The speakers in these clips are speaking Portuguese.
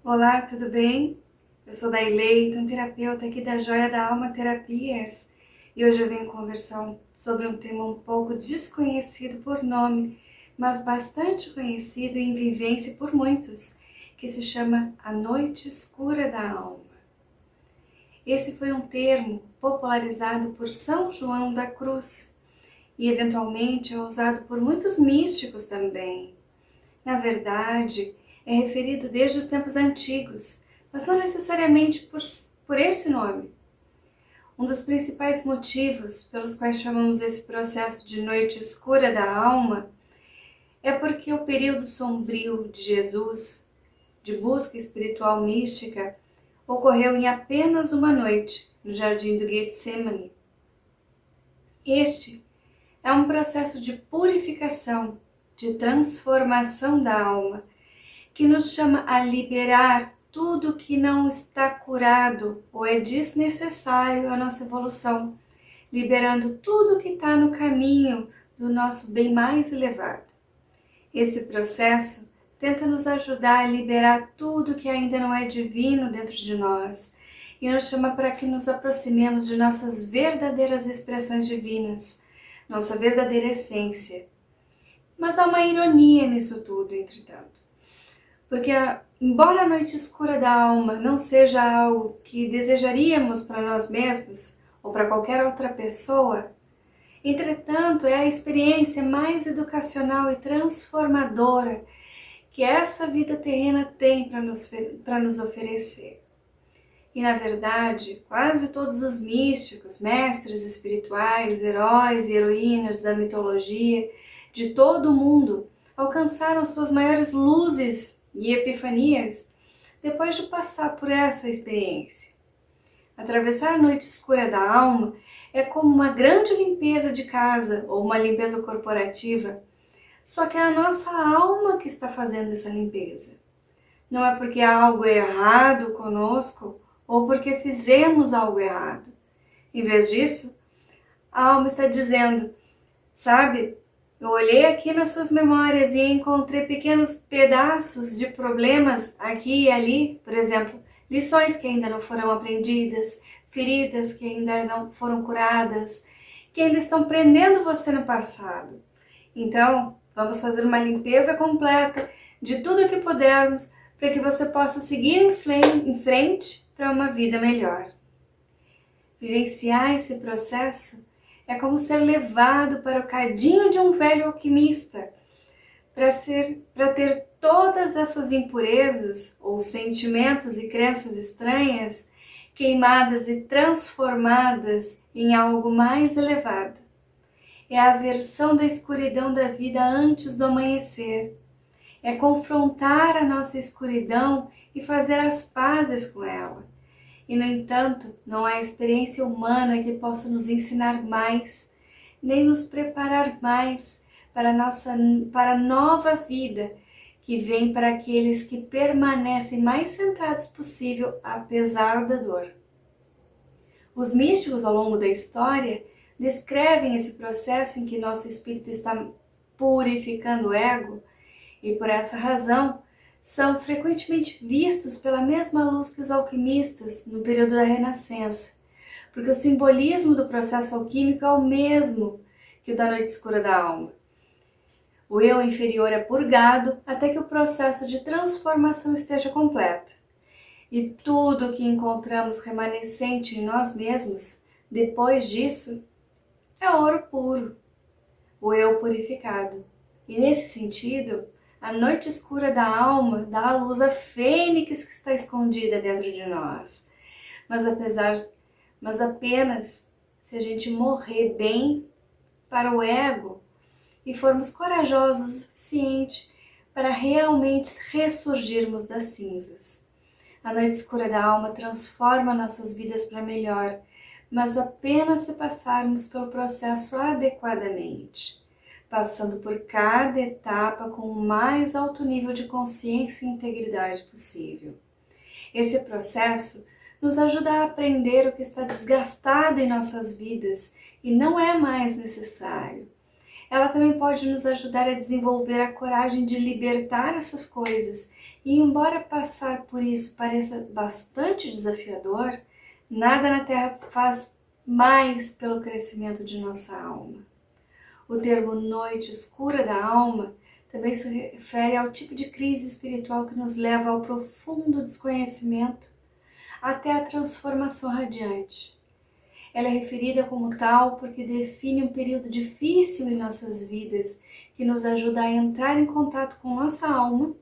Olá, tudo bem? Eu sou Dailei, terapeuta aqui da Joia da Alma Terapias, e hoje eu venho conversar sobre um tema um pouco desconhecido por nome, mas bastante conhecido em vivência por muitos, que se chama a Noite Escura da Alma. Esse foi um termo popularizado por São João da Cruz e eventualmente é usado por muitos místicos também. Na verdade, é referido desde os tempos antigos, mas não necessariamente por esse nome. Um dos principais motivos pelos quais chamamos esse processo de noite escura da alma é porque o período sombrio de Jesus, de busca espiritual mística, ocorreu em apenas uma noite, no jardim do Getsemane. Este é um processo de purificação, de transformação da alma, que nos chama a liberar tudo que não está curado ou é desnecessário à nossa evolução, liberando tudo que está no caminho do nosso bem mais elevado. Esse processo tenta nos ajudar a liberar tudo que ainda não é divino dentro de nós e nos chama para que nos aproximemos de nossas verdadeiras expressões divinas, nossa verdadeira essência. Mas há uma ironia nisso tudo, entretanto. Porque, embora a noite escura da alma não seja algo que desejaríamos para nós mesmos ou para qualquer outra pessoa, entretanto, é a experiência mais educacional e transformadora que essa vida terrena tem para nos oferecer. E, na verdade, quase todos os místicos, mestres espirituais, heróis e heroínas da mitologia de todo o mundo alcançaram suas maiores luzes e epifanias depois de passar por essa experiência. Atravessar a noite escura da alma é como uma grande limpeza de casa ou uma limpeza corporativa, só que é a nossa alma que está fazendo essa limpeza. Não é porque há algo errado conosco ou porque fizemos algo errado. Em vez disso, a alma está dizendo, sabe, eu olhei aqui nas suas memórias e encontrei pequenos pedaços de problemas aqui e ali, por exemplo, lições que ainda não foram aprendidas, feridas que ainda não foram curadas, que ainda estão prendendo você no passado. Então, vamos fazer uma limpeza completa de tudo que pudermos para que você possa seguir em frente para uma vida melhor. Vivenciar esse processo é como ser levado para o cadinho de um velho alquimista, para ter todas essas impurezas ou sentimentos e crenças estranhas queimadas e transformadas em algo mais elevado. É a versão da escuridão da vida antes do amanhecer. É confrontar a nossa escuridão e fazer as pazes com ela. E, no entanto, não há experiência humana que possa nos ensinar mais, nem nos preparar mais para a nova vida que vem para aqueles que permanecem mais centrados possível, apesar da dor. Os místicos, ao longo da história, descrevem esse processo em que nosso espírito está purificando o ego, e por essa razão, são frequentemente vistos pela mesma luz que os alquimistas no período da Renascença, porque o simbolismo do processo alquímico é o mesmo que o da noite escura da alma. O eu inferior é purgado até que o processo de transformação esteja completo. E tudo o que encontramos remanescente em nós mesmos, depois disso, é ouro puro, o eu purificado. E nesse sentido, a noite escura da alma dá à luz a fênix que está escondida dentro de nós. Mas apenas se a gente morrer bem para o ego e formos corajosos o suficiente para realmente ressurgirmos das cinzas. A noite escura da alma transforma nossas vidas para melhor, mas apenas se passarmos pelo processo adequadamente, passando por cada etapa com o mais alto nível de consciência e integridade possível. Esse processo nos ajuda a aprender o que está desgastado em nossas vidas e não é mais necessário. Ela também pode nos ajudar a desenvolver a coragem de libertar essas coisas. E embora passar por isso pareça bastante desafiador, nada na Terra faz mais pelo crescimento de nossa alma. O termo noite escura da alma também se refere ao tipo de crise espiritual que nos leva ao profundo desconhecimento até a transformação radiante. Ela é referida como tal porque define um período difícil em nossas vidas que nos ajuda a entrar em contato com nossa alma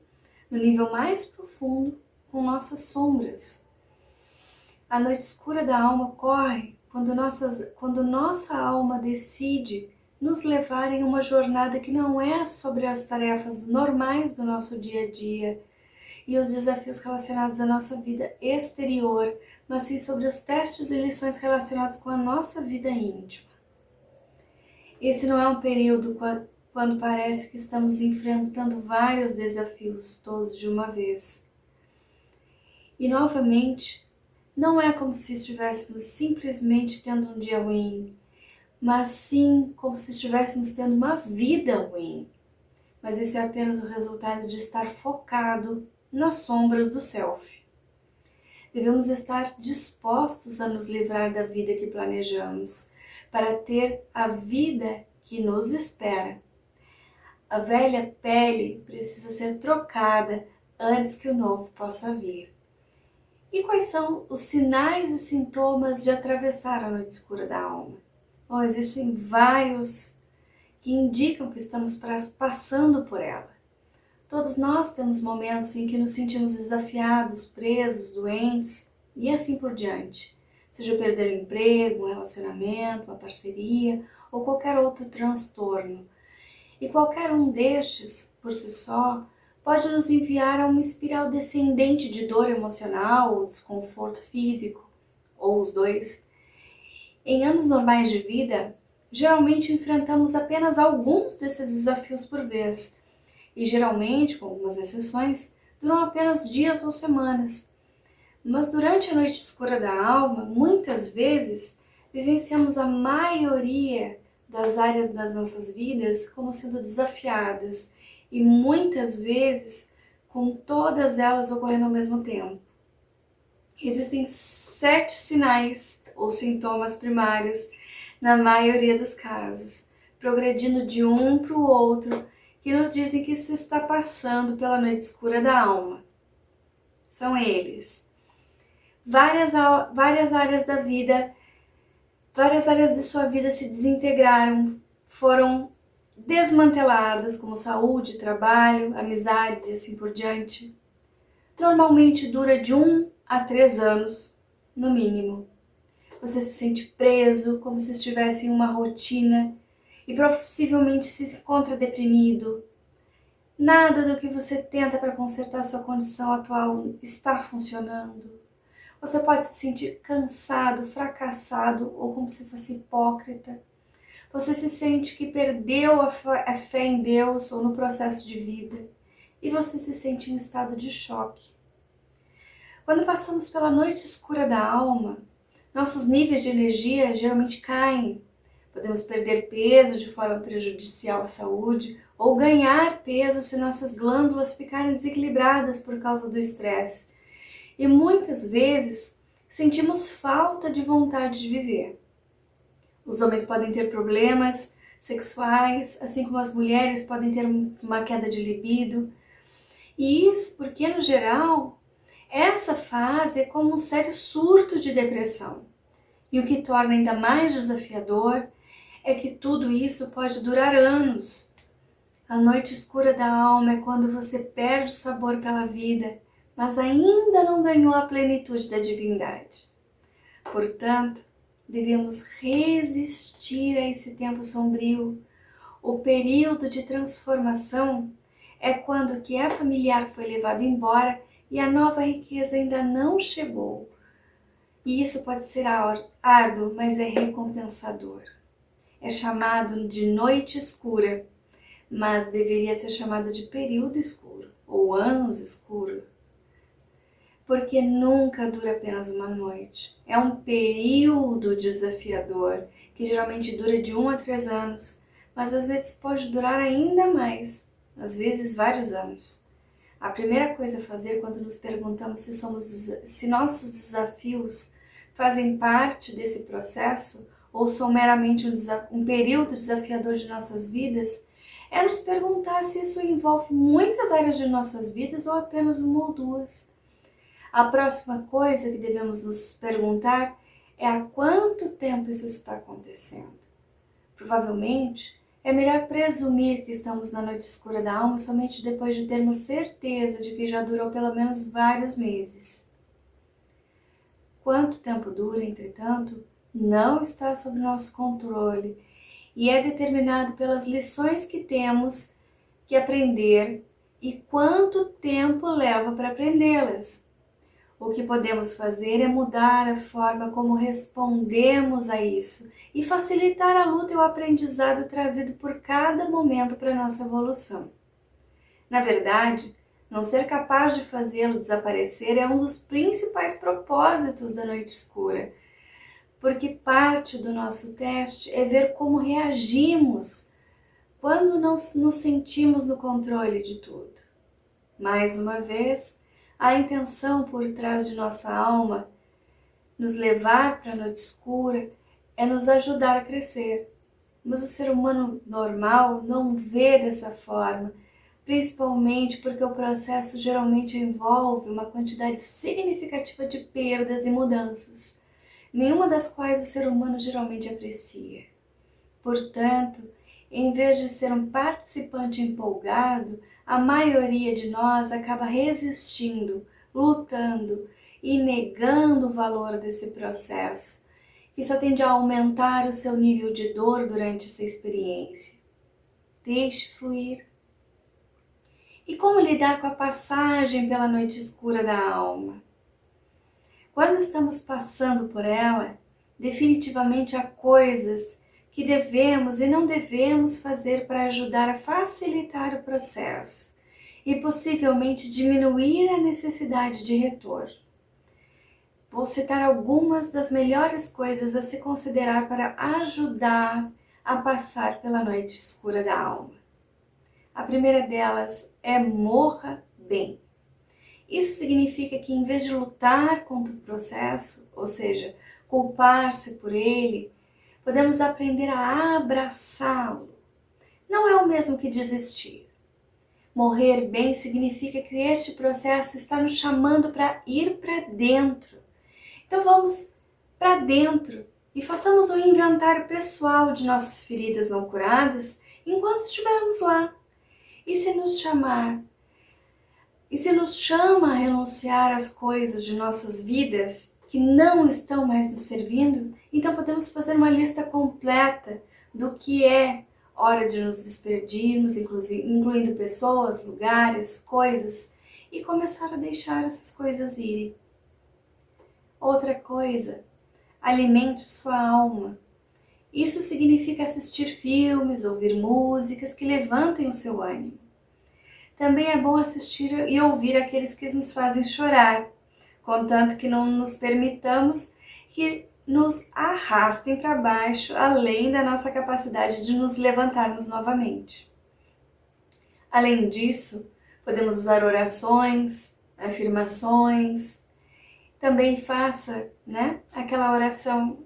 no nível mais profundo, com nossas sombras. A noite escura da alma ocorre quando nossa alma decide nos levar em uma jornada que não é sobre as tarefas normais do nosso dia a dia e os desafios relacionados à nossa vida exterior, mas sim sobre os testes e lições relacionados com a nossa vida íntima. Esse não é um período quando parece que estamos enfrentando vários desafios todos de uma vez. E novamente, não é como se estivéssemos simplesmente tendo um dia ruim, mas sim como se estivéssemos tendo uma vida ruim. Mas isso é apenas o resultado de estar focado nas sombras do self. Devemos estar dispostos a nos livrar da vida que planejamos, para ter a vida que nos espera. A velha pele precisa ser trocada antes que o novo possa vir. E quais são os sinais e sintomas de atravessar a noite escura da alma? Bom, existem vários que indicam que estamos passando por ela. Todos nós temos momentos em que nos sentimos desafiados, presos, doentes e assim por diante. Seja perder o emprego, um relacionamento, uma parceria ou qualquer outro transtorno. E qualquer um destes, por si só, pode nos enviar a uma espiral descendente de dor emocional ou desconforto físico, ou os dois. Em anos normais de vida, geralmente enfrentamos apenas alguns desses desafios por vez, e geralmente, com algumas exceções, duram apenas dias ou semanas. Mas durante a noite escura da alma, muitas vezes, vivenciamos a maioria das áreas das nossas vidas como sendo desafiadas, e muitas vezes com todas elas ocorrendo ao mesmo tempo. Existem 7 sinais ou sintomas primários, na maioria dos casos, progredindo de um para o outro, que nos dizem que se está passando pela noite escura da alma. São eles. Várias áreas da vida, várias áreas de sua vida se desintegraram, foram desmanteladas, como saúde, trabalho, amizades e assim por diante. Normalmente dura de 1 a 3 anos, no mínimo. Você se sente preso, como se estivesse em uma rotina e possivelmente se encontra deprimido. Nada do que você tenta para consertar sua condição atual está funcionando. Você pode se sentir cansado, fracassado ou como se fosse hipócrita. Você se sente que perdeu a fé em Deus ou no processo de vida. E você se sente em estado de choque. Quando passamos pela noite escura da alma, nossos níveis de energia geralmente caem. Podemos perder peso de forma prejudicial à saúde ou ganhar peso se nossas glândulas ficarem desequilibradas por causa do estresse. E muitas vezes sentimos falta de vontade de viver. Os homens podem ter problemas sexuais, assim como as mulheres podem ter uma queda de libido. E isso porque, no geral, essa fase é como um sério surto de depressão. E o que torna ainda mais desafiador é que tudo isso pode durar anos. A noite escura da alma é quando você perde o sabor pela vida, mas ainda não ganhou a plenitude da divindade. Portanto, devemos resistir a esse tempo sombrio. O período de transformação é quando o que é familiar foi levado embora e a nova riqueza ainda não chegou. E isso pode ser árduo, mas é recompensador. É chamado de noite escura, mas deveria ser chamado de período escuro ou anos escuros. Porque nunca dura apenas uma noite. É um período desafiador, que geralmente dura de 1 a 3 anos, mas às vezes pode durar ainda mais, às vezes vários anos. A primeira coisa a fazer quando nos perguntamos se nossos desafios fazem parte desse processo ou são meramente um período desafiador de nossas vidas, é nos perguntar se isso envolve muitas áreas de nossas vidas ou apenas uma ou duas. A próxima coisa que devemos nos perguntar é há quanto tempo isso está acontecendo. Provavelmente, é melhor presumir que estamos na noite escura da alma somente depois de termos certeza de que já durou pelo menos vários meses. Quanto tempo dura, entretanto, não está sob nosso controle e é determinado pelas lições que temos que aprender e quanto tempo leva para aprendê-las. O que podemos fazer é mudar a forma como respondemos a isso e facilitar a luta e o aprendizado trazido por cada momento para a nossa evolução. Na verdade, não ser capaz de fazê-lo desaparecer é um dos principais propósitos da noite escura, porque parte do nosso teste é ver como reagimos quando não nos sentimos no controle de tudo. Mais uma vez, a intenção por trás de nossa alma nos levar para a noite escura é nos ajudar a crescer. Mas o ser humano normal não vê dessa forma, principalmente porque o processo geralmente envolve uma quantidade significativa de perdas e mudanças, nenhuma das quais o ser humano geralmente aprecia. Portanto, em vez de ser um participante empolgado, a maioria de nós acaba resistindo, lutando e negando o valor desse processo, que só tende a aumentar o seu nível de dor durante essa experiência. Deixe fluir. E como lidar com a passagem pela noite escura da alma? Quando estamos passando por ela, definitivamente há coisas que devemos e não devemos fazer para ajudar a facilitar o processo e possivelmente diminuir a necessidade de retorno. Vou citar algumas das melhores coisas a se considerar para ajudar a passar pela noite escura da alma. A primeira delas é morra bem. Isso significa que em vez de lutar contra o processo, ou seja, culpar-se por ele, podemos aprender a abraçá-lo. Não é o mesmo que desistir. Morrer bem significa que este processo está nos chamando para ir para dentro. Então vamos para dentro e façamos um inventário pessoal de nossas feridas não curadas enquanto estivermos lá. E se nos chamar? E se nos chama a renunciar às coisas de nossas vidas que não estão mais nos servindo, então podemos fazer uma lista completa do que é hora de nos despedirmos, incluindo pessoas, lugares, coisas, e começar a deixar essas coisas irem. Outra coisa, alimente sua alma. Isso significa assistir filmes, ouvir músicas que levantem o seu ânimo. Também é bom assistir e ouvir aqueles que nos fazem chorar, contanto que não nos permitamos que nos arrastem para baixo, além da nossa capacidade de nos levantarmos novamente. Além disso, podemos usar orações, afirmações. Também faça, aquela oração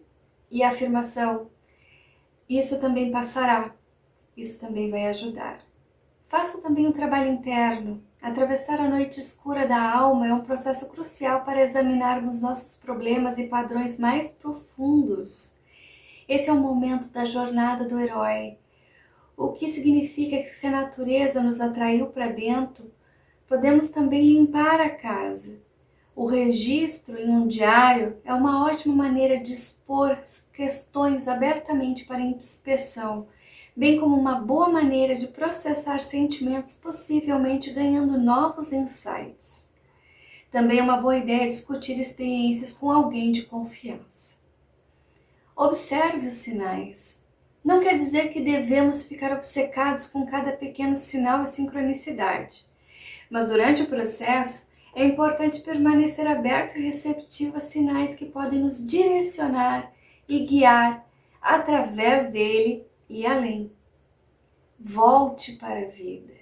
e afirmação. Isso também passará. Isso também vai ajudar. Faça também um trabalho interno. Atravessar a noite escura da alma é um processo crucial para examinarmos nossos problemas e padrões mais profundos. Esse é o momento da jornada do herói, o que significa que se a natureza nos atraiu para dentro, podemos também limpar a casa. O registro em um diário é uma ótima maneira de expor questões abertamente para inspeção, bem como uma boa maneira de processar sentimentos, possivelmente ganhando novos insights. Também é uma boa ideia discutir experiências com alguém de confiança. Observe os sinais. Não quer dizer que devemos ficar obcecados com cada pequeno sinal e sincronicidade, mas durante o processo é importante permanecer aberto e receptivo a sinais que podem nos direcionar e guiar através dele e além. volte para a vida.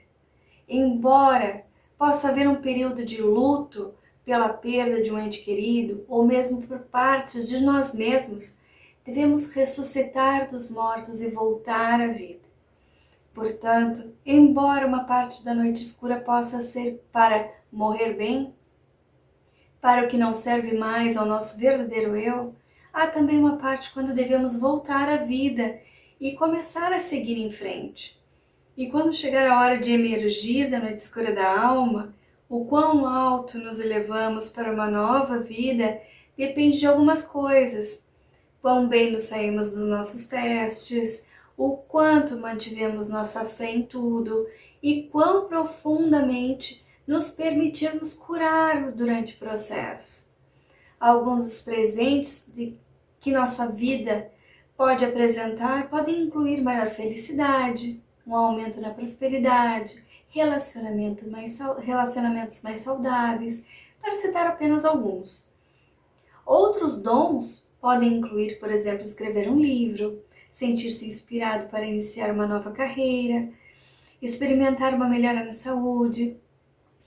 Embora possa haver um período de luto pela perda de um ente querido, ou mesmo por partes de nós mesmos, devemos ressuscitar dos mortos e voltar à vida. Portanto, embora uma parte da noite escura possa ser para morrer bem, para o que não serve mais ao nosso verdadeiro eu, há também uma parte quando devemos voltar à vida e começar a seguir em frente. E quando chegar a hora de emergir da noite escura da alma, o quão alto nos elevamos para uma nova vida depende de algumas coisas. Quão bem nos saímos dos nossos testes, o quanto mantivemos nossa fé em tudo e quão profundamente nos permitirmos curar durante o processo. Alguns dos presentes que nossa vida pode apresentar podem incluir maior felicidade, um aumento na prosperidade, relacionamentos mais saudáveis, para citar apenas alguns. Outros dons podem incluir, por exemplo, escrever um livro, sentir-se inspirado para iniciar uma nova carreira, experimentar uma melhora na saúde,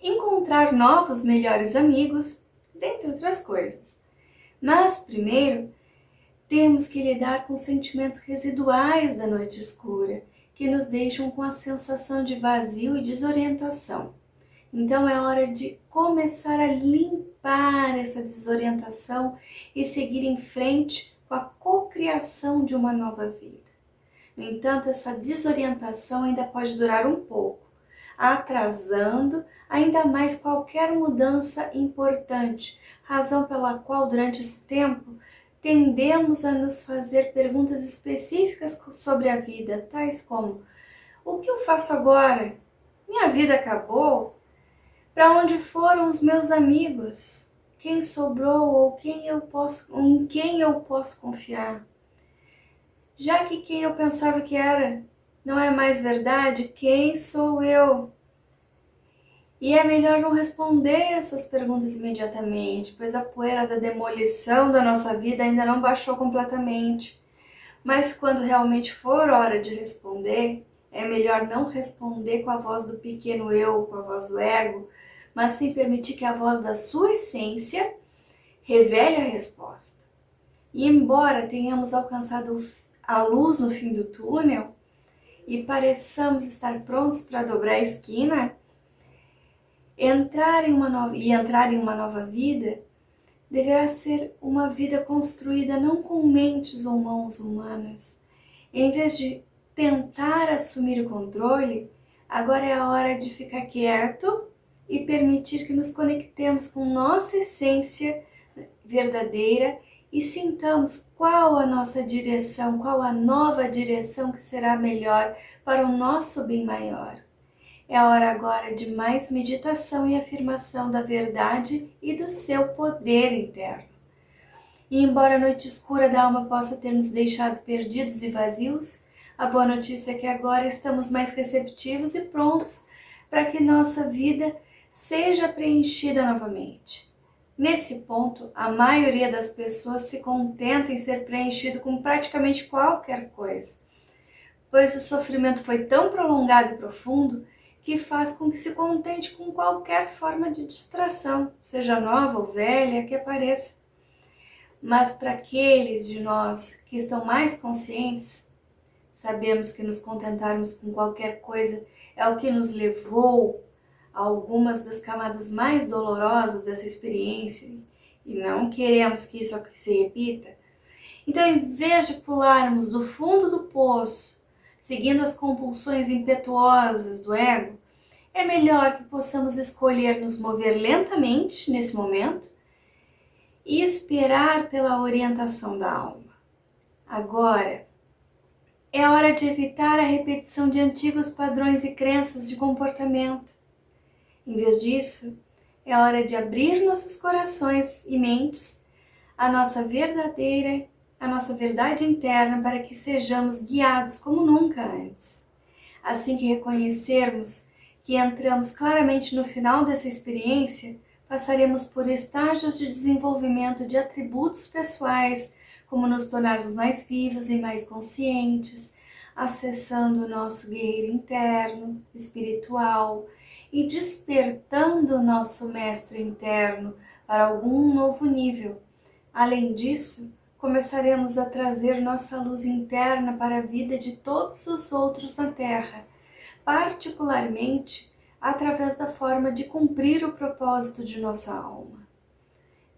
encontrar novos melhores amigos, dentre outras coisas. Mas, primeiro, temos que lidar com os sentimentos residuais da noite escura, que nos deixam com a sensação de vazio e desorientação. Então é hora de começar a limpar essa desorientação e seguir em frente com a cocriação de uma nova vida. No entanto, essa desorientação ainda pode durar um pouco, atrasando ainda mais qualquer mudança importante, razão pela qual durante esse tempo tendemos a nos fazer perguntas específicas sobre a vida, tais como: o que eu faço agora? Minha vida acabou? Para onde foram os meus amigos? Quem sobrou ou em quem eu posso confiar? Já que quem eu pensava que era não é mais verdade, quem sou eu? E é melhor não responder essas perguntas imediatamente, pois a poeira da demolição da nossa vida ainda não baixou completamente. Mas quando realmente for hora de responder, é melhor não responder com a voz do pequeno eu, com a voz do ego, mas sim permitir que a voz da sua essência revele a resposta. E embora tenhamos alcançado a luz no fim do túnel e pareçamos estar prontos para dobrar a esquina, entrar em uma nova vida deverá ser uma vida construída não com mentes ou mãos humanas. Em vez de tentar assumir o controle, agora é a hora de ficar quieto e permitir que nos conectemos com nossa essência verdadeira e sintamos qual a nossa direção, qual a nova direção que será melhor para o nosso bem maior. É hora agora de mais meditação e afirmação da verdade e do seu poder interno. E embora a noite escura da alma possa ter nos deixado perdidos e vazios, a boa notícia é que agora estamos mais receptivos e prontos para que nossa vida seja preenchida novamente. Nesse ponto, a maioria das pessoas se contenta em ser preenchido com praticamente qualquer coisa, pois o sofrimento foi tão prolongado e profundo que faz com que se contente com qualquer forma de distração, seja nova ou velha, que apareça. Mas para aqueles de nós que estão mais conscientes, sabemos que nos contentarmos com qualquer coisa é o que nos levou a algumas das camadas mais dolorosas dessa experiência e não queremos que isso se repita. Então, em vez de pularmos do fundo do poço, seguindo as compulsões impetuosas do ego, é melhor que possamos escolher nos mover lentamente nesse momento e esperar pela orientação da alma. Agora, é hora de evitar a repetição de antigos padrões e crenças de comportamento. Em vez disso, é hora de abrir nossos corações e mentes à nossa verdade interna para que sejamos guiados como nunca antes. Assim que reconhecermos que entramos claramente no final dessa experiência, passaremos por estágios de desenvolvimento de atributos pessoais, como nos tornarmos mais vivos e mais conscientes, acessando o nosso guerreiro interno, espiritual, e despertando o nosso mestre interno para algum novo nível. Além disso, começaremos a trazer nossa luz interna para a vida de todos os outros na Terra, particularmente através da forma de cumprir o propósito de nossa alma.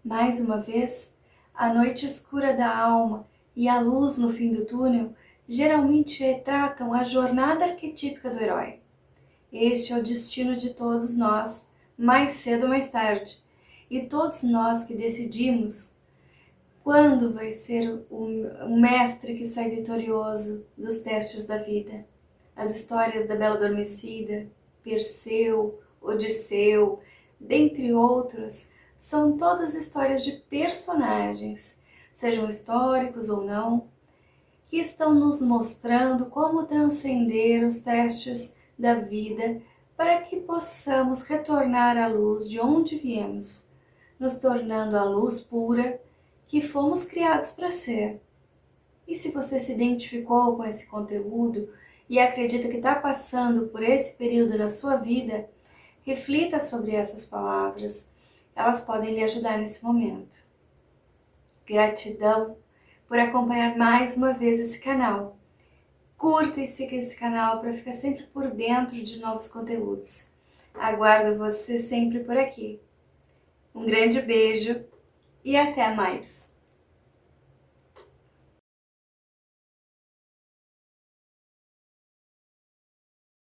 Mais uma vez, a noite escura da alma e a luz no fim do túnel geralmente retratam a jornada arquetípica do herói. Este é o destino de todos nós, mais cedo ou mais tarde, e todos nós que decidimos quando vai ser o mestre que sai vitorioso dos testes da vida. As histórias da Bela Adormecida, Perseu, Odisseu, dentre outros, são todas histórias de personagens, sejam históricos ou não, que estão nos mostrando como transcender os testes da vida para que possamos retornar à luz de onde viemos, nos tornando a luz pura que fomos criados para ser. E se você se identificou com esse conteúdo e acredita que está passando por esse período na sua vida, reflita sobre essas palavras, elas podem lhe ajudar nesse momento. Gratidão por acompanhar mais uma vez esse canal. Curta e siga esse canal para ficar sempre por dentro de novos conteúdos. Aguardo você sempre por aqui. Um grande beijo e até mais!